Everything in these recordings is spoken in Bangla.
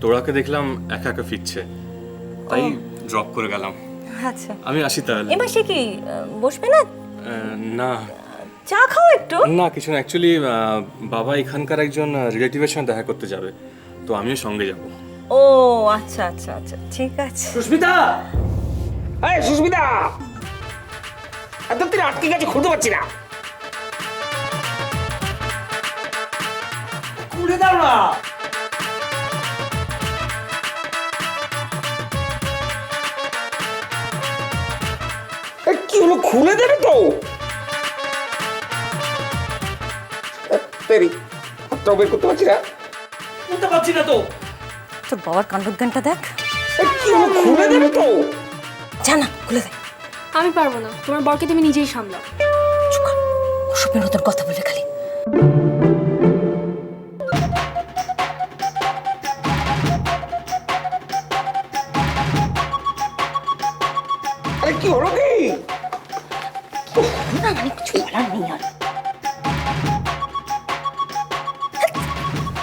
তোরাকে দেখলাম একা একা ফিরছে, তাই ড্রপ করে গেলাম। আচ্ছা, আমি আসি তাহলে। এবার সে কি বসবে না? না চা খাও একটু। না, কিছু না। অ্যাকচুয়ালি বাবা এখানকার একজন রিলেটিভের সঙ্গে দেখা করতে যাবে, তো আমিও সঙ্গে যাব। ও আচ্ছা আচ্ছা আচ্ছা, ঠিক আছে। সুস্মিতা, এই সুস্মিতা, একদম তুই আটকে গেছে, খুলতে পারছি না। খুলে দাও না। কি হলো, খুলে দেবে তো? তেরি হাতটাও বের করতে পারছি না, খুলতে পারছি না তো। তোর বাবার কাণ্ডজ্ঞানটা দেখ। কি হলো, খুলে দেবে তো? জানা খুলে দে। আমি পারবো না, তোমার বরকে তুমি নিজেই সামলাও। চুপ কর, ওসবের মতন কথা বলে খালি। আরে কি হলো কি? না মানে কিছু বলার নেই আর।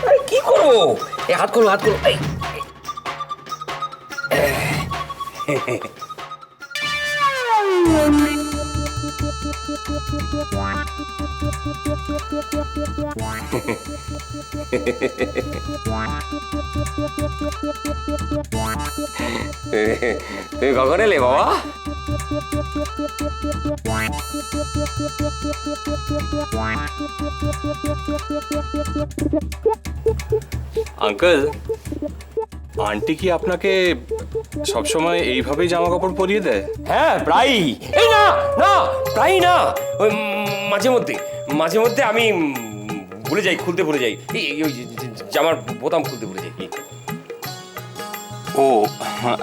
আরে কি করো? এই হাত খোলো, হাত খোলো। এই তুমি কখন এলে বাবা? আঙ্কেল, আন্টি কি আপনাকে সবসময় এইভাবেই জামা কাপড় পরিয়ে দেয়? হ্যাঁ প্রায়ই। এই না না, প্রায়ই না, ওই মাঝে মধ্যে মাঝে মধ্যে আমি ভুলে যাই, খুলতে ভুলে যাই। ওই জামার বোতাম খুলতে ভুলে যাই। ও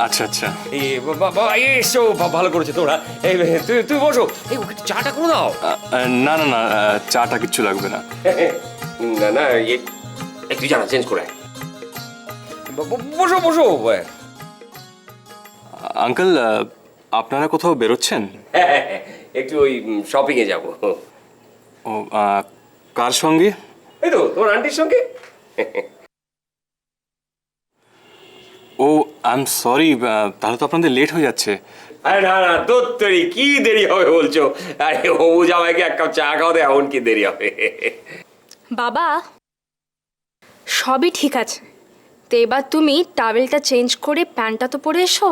আচ্ছা আচ্ছা। এই বাবা এসো, ভালো করেছে তোরা। এই তুই বসো, এই ওকে চাটা করে দাও। না না না, চাটা কিচ্ছু লাগবে না। না না, একটু জানা চেঞ্জ করে আয়। বসো বসো। আঙ্কেল, আপনারা কোথাও বেরোচ্ছেন? একটু ওই শপিং এ যাবো। ও, কার সঙ্গে? এই তো তোমার আন্টির সঙ্গে। ও আই এম সরি, তাহলে তো আপনাদের লেট হয়ে যাচ্ছে। আরে না না, তোর তৈরি কি দেরি হবে বলছো? আরে হবু জামাইকে এক কাপ চা খাওয়াতে এমন কি দেরি হবে? বাবা, সবই ঠিক আছে, তো এবার তুমি টাওয়েলটা চেঞ্জ করে প্যান্টটা তো পরে এসো।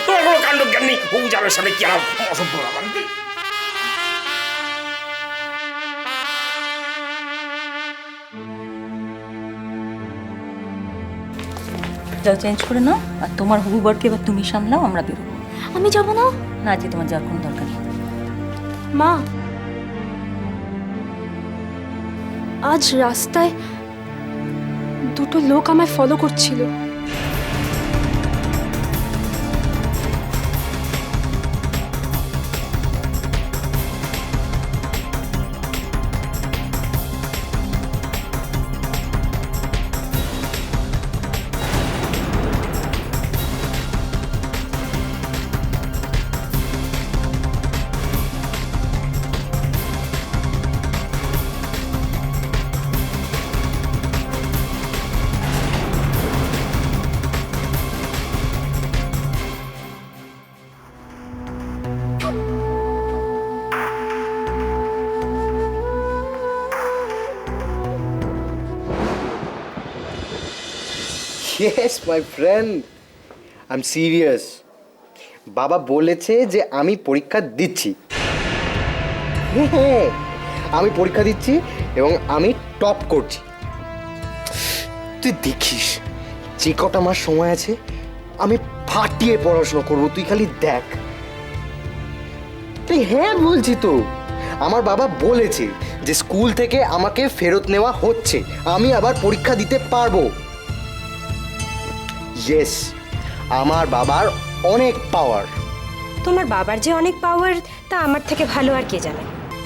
তোমার কোনো কাণ্ড জ্ঞান নেই। হবু জামাইয়ের সামনে কি আর অসভ্য ব্যাপার। যাও চেঞ্জ করে নাও, আর তোমার হবু বরকে এবার তুমি সামলাও, আমরা বেরোবো। আমি যাব না। না, আজকে তোমার যাওয়ার কোনো দরকার নেই। মা, আজ রাস্তায় দুটো লোক আমায় ফলো করছিল। Yes my friend, I am serious. বাবা বলেছে যে আমি পরীক্ষা দিচ্ছি। হ্যাঁ, আমি পরীক্ষা দিচ্ছি এবং আমি টপ করছি। তুই দেখিস, যে কটা মাস সময় আছে আমি ফাটিয়ে পড়াশোনা করবো, তুই খালি দেখ। তুই হ্যাঁ বলছি তো, আমার বাবা বলেছে যে স্কুল থেকে আমাকে ফেরত নেওয়া হচ্ছে, আমি আবার পরীক্ষা দিতে পারবো। ইয়েস, আমার বাবার অনেক পাওয়ার। তোমার বাবার যে অনেক পাওয়ার তা আমার থেকে ভালো আর কে জানে।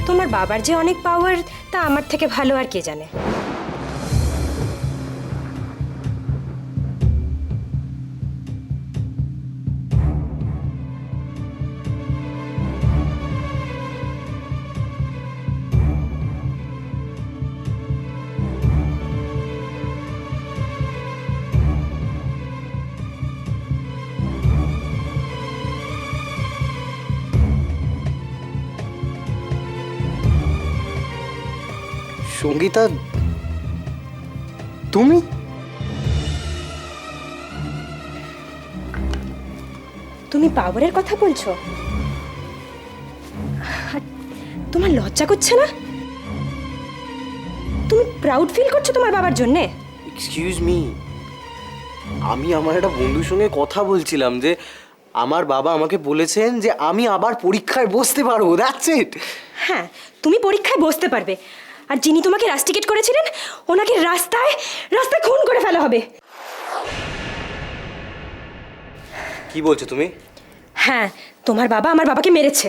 তোমার বাবার যে অনেক পাওয়ার তা আমার থেকে ভালো আর কে জানে। সঙ্গীতা, তুমি? তুমি পাওয়ারের কথা বলছো? আর তোমার লজ্জা করছে না? তুমি প্রাউড ফিল করছো তোমার বাবার জন্যে? এক্সকিউজ মি, আমি আমার একটা বন্ধুর সঙ্গে কথা বলছিলাম যে আমার বাবা আমাকে বলেছেন যে আমি আবার পরীক্ষায় বসতে পারবো, দ্যাটস ইট। হ্যাঁ, তুমি পরীক্ষায় বসতে পারবে, আর যিনি তোমাকে রাস্টিকেট করেছিলেন ওনাকে রাস্তায় রাস্তায় খুন করে ফেলা হবে। কি বলছো তুমি? হ্যাঁ, তোমার বাবা আমার বাবাকে মেরেছে।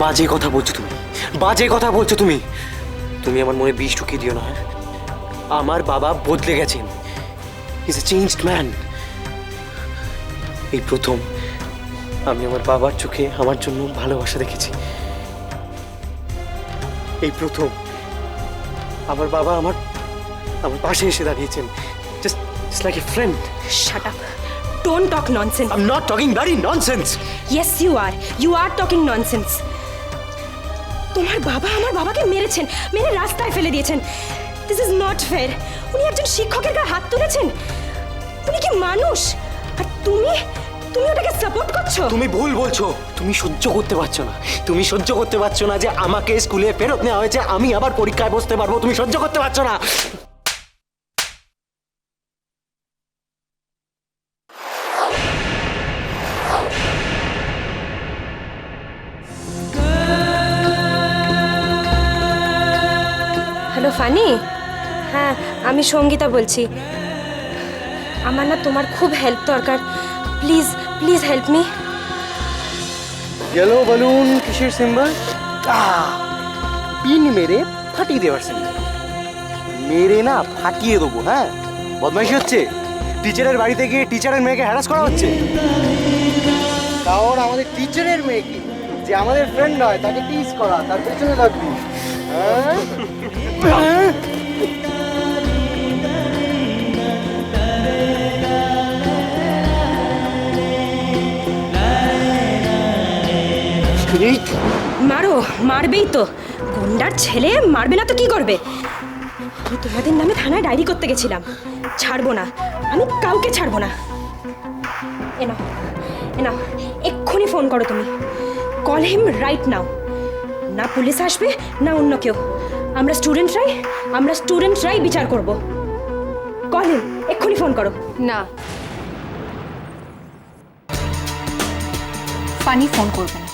বাজে কথা বলছো তুমি, বাজে কথা বলছো তুমি। তুমি আমার মনে বিষ ঢুকিয়ে দিও না। হ্যাঁ, আমার বাবা বদলে গেছেন, ইজ এ চেঞ্জড ম্যান। এই প্রথম আমি আমার বাবার চোখে আমার জন্য ভালোবাসা দেখেছি। এই প্রথম আমার বাবা আমার পাশে এসে দাঁড়িয়েছেন, just like a friend. Shut up, don't talk nonsense. I am not talking bloody nonsense. Yes you are talking nonsense. তোমার বাবা আমার বাবাকে মেরেছেন, মেরে রাস্তায় ফেলে দিয়েছেন। This is not fair. উনি একজন শিক্ষকের গায়ে হাত তুলেছেন। উনি কি মানুষ? আর তুমি ওটাকে সাপোর্ট করছো? তুমি ভুল বলছো। তুমি সহ্য করতে পারছো না, তুমি সহ্য করতে পারছো না যে আমাকে স্কুলে ফেরত নেওয়া হয়েছে, আমি আবার পরীক্ষায় বসতে পারবো। তুমি সহ্য করতে পারছো না। হ্যালো ফানি, হ্যাঁ আমি সঙ্গীতা বলছি। আমার না তোমার খুব হেল্প দরকার, please please help me. Yellow balloon কিসের সিম্বল? পিন মেরে ফাটিয়ে দেওয়ার সিম্বল। মেরে না ফাটিয়ে দেবো। হ্যাঁ, বদমাইশি হচ্ছে। টিচারের বাড়িতে গিয়ে টিচারের মেয়েকে হ্যারাস করা হচ্ছে। কারণ আমাদের টিচারের মেয়েকে, যে আমাদের ফ্রেন্ড হয়, তাকে টিজ করা, তার পেছনে লাগবি। হ্যাঁ, মারো, মারবেই তো। গুন্ডার ছেলে মারবে না তো কি করবে? আমি তোমাদের নামে থানায় ডায়েরি করতে গেছিলাম। ছাড়বো না, আমি কাউকে ছাড়বো না। এনাও এক্ষুনি ফোন করো তুমি। Call him right now. না পুলিশ আসবে না অন্য কেউ। আমরা স্টুডেন্টরাই বিচার করব। কল হিম, এক্ষুনি ফোন করো। না, ফানি ফোন করবে না।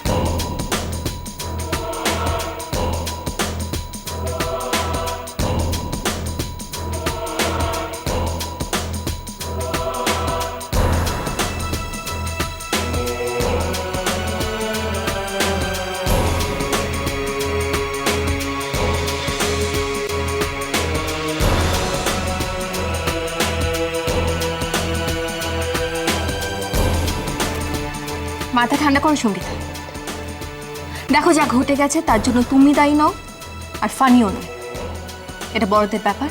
মাথা ঠান্ডা করো সঙ্গীতা। দেখো যা ঘটে গেছে তার জন্য তুমি দায়ী নও, আর ফানিও নয়। এটা বড়দের ব্যাপার,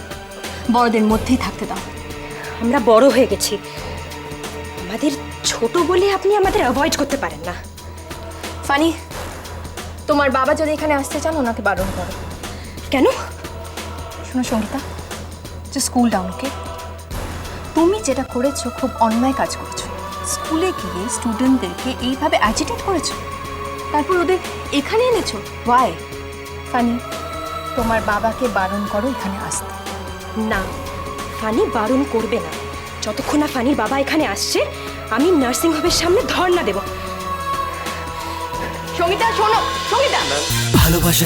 বড়দের মধ্যেই থাকতে দাও। আমরা বড় হয়ে গেছি, আমাদের ছোট বলে আপনি আমাদের অ্যাভয়েড করতে পারেন না। ফানি, তোমার বাবা যদি এখানে আসতে চান ওনাকে বারণ করো। কেন? শোনো সঙ্গীতা, যে স্কুল ডাউন, ওকে? তুমি যেটা করেছো খুব অন্যায় কাজ করেছো। স্কুলে গিয়ে স্টুডেন্টদেরকে এইভাবে অ্যাজিটেট করেছো, তারপর ওদের এখানে এনেছো। ওয়াই? ফানি, তোমার বাবাকে বারণ করো এখানে আসতে। না, ফানি বারণ করবে না। যতক্ষণ না ফানির বাবা এখানে আসছে আমি নার্সিং হোমের সামনে ধর্ণা দেব। সঙ্গীতা শোনো, সঙ্গীতা। ভালোবাসা